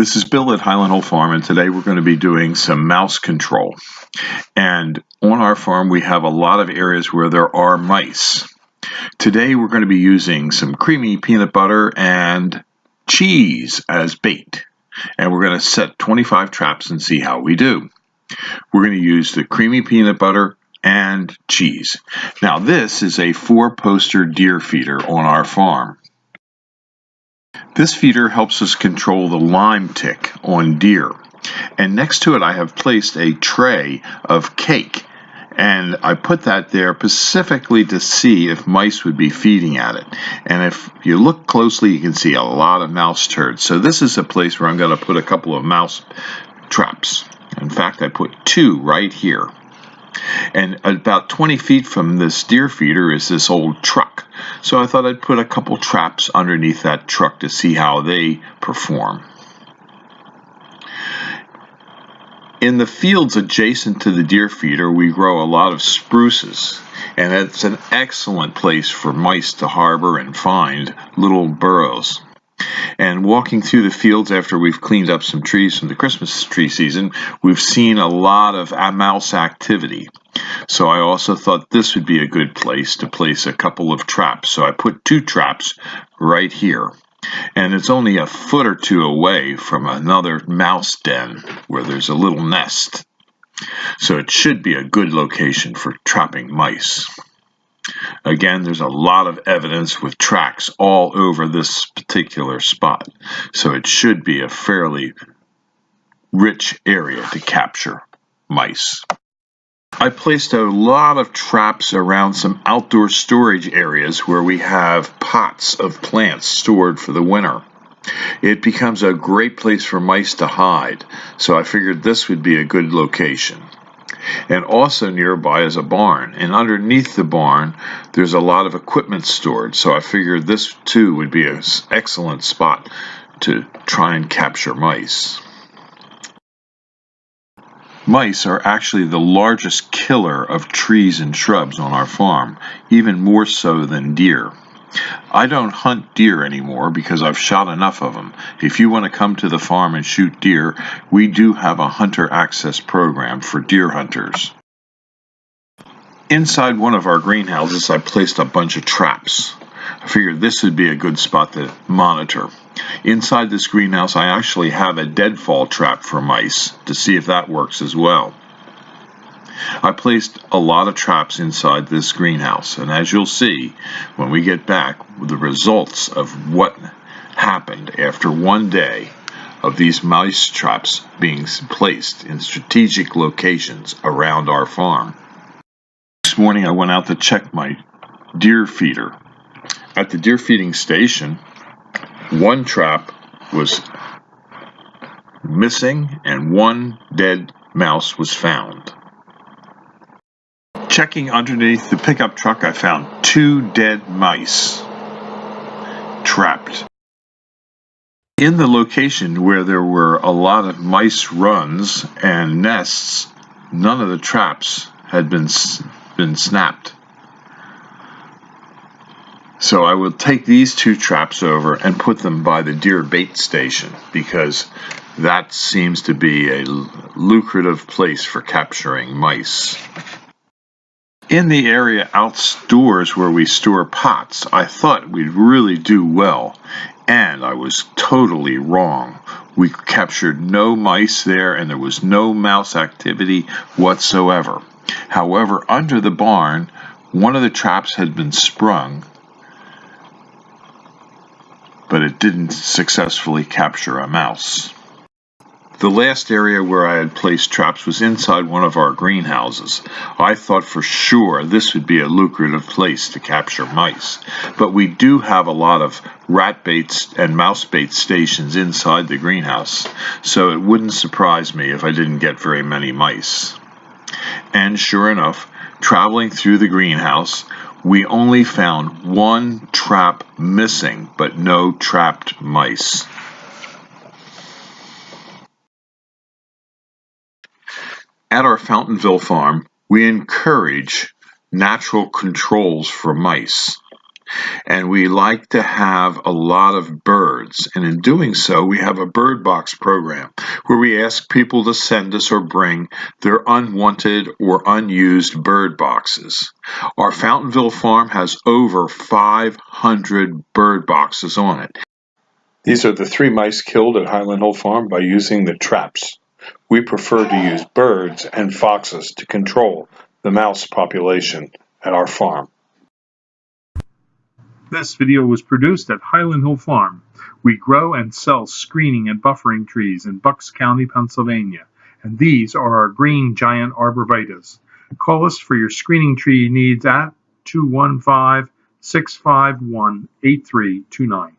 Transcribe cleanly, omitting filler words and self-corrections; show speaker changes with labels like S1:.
S1: This is Bill at Highland Hole Farm, and today we're going to be doing some mouse control. And on our farm we have a lot of areas where there are mice. Today we're going to be using some creamy peanut butter and cheese as bait. And we're going to set 25 traps and see how we do. We're going to use the creamy peanut butter and cheese. Now this is a 4-poster deer feeder on our farm. This feeder helps us control the Lyme tick on deer. And next to it I have placed a tray of cake. And I put that there specifically to see if mice would be feeding at it. And if you look closely, you can see a lot of mouse turds. So this is a place where I'm going to put a couple of mouse traps. In fact, I put 2 right here. And about 20 feet from this deer feeder is this old truck. So I thought I'd put a couple traps underneath that truck to see how they perform. In the fields adjacent to the deer feeder, we grow a lot of spruces, and it's an excellent place for mice to harbor and find little burrows. And walking through the fields after we've cleaned up some trees from the Christmas tree season, we've seen a lot of mouse activity. So I also thought this would be a good place to place a couple of traps. So I put 2 traps right here. And it's only a foot or 2 away from another mouse den where there's a little nest. So it should be a good location for trapping mice. Again, there's a lot of evidence with tracks all over this particular spot. So it should be a fairly rich area to capture mice. I placed a lot of traps around some outdoor storage areas where we have pots of plants stored for the winter. It becomes a great place for mice to hide, so I figured this would be a good location. And also nearby is a barn, and underneath the barn there's a lot of equipment stored, so I figured this too would be an excellent spot to try and capture mice. Mice are actually the largest killer of trees and shrubs on our farm, even more so than deer. I don't hunt deer anymore because I've shot enough of them. If you want to come to the farm and shoot deer, we do have a hunter access program for deer hunters. Inside one of our greenhouses, I placed a bunch of traps. I figured this would be a good spot to monitor. Inside this greenhouse, I actually have a deadfall trap for mice to see if that works as well. I placed a lot of traps inside this greenhouse, and as you'll see when we get back, the results of what happened after one day of these mice traps being placed in strategic locations around our farm. This morning I went out to check my deer feeder. At the deer feeding station, 1 trap was missing and 1 dead mouse was found. Checking underneath the pickup truck, I found 2 dead mice trapped. In the location where there were a lot of mice runs and nests, none of the traps had been snapped. So I will take these 2 traps over and put them by the deer bait station because that seems to be a lucrative place for capturing mice. In the area outdoors where we store pots, I thought we'd really do well, and I was totally wrong. We captured no mice there and there was no mouse activity whatsoever. However, under the barn, one of the traps had been sprung, but it didn't successfully capture a mouse. The last area where I had placed traps was inside one of our greenhouses. I thought for sure this would be a lucrative place to capture mice, but we do have a lot of rat baits and mouse bait stations inside the greenhouse, so it wouldn't surprise me if I didn't get very many mice. And sure enough, traveling through the greenhouse, we only found 1 trap missing, but no trapped mice. At our Fountainville farm, we encourage natural controls for mice. and we like to have a lot of birds. And in doing so, we have a bird box program where we ask people to send us or bring their unwanted or unused bird boxes. Our Fountainville farm has over 500 bird boxes on it.
S2: These are the 3 mice killed at Highland Hill Farm by using the traps. We prefer to use birds and foxes to control the mouse population at our farm.
S3: This video was produced at Highland Hill Farm. We grow and sell screening and buffering trees in Bucks County, Pennsylvania, and these are our green giant arborvitaes. Call us for your screening tree needs at 215-651-8329.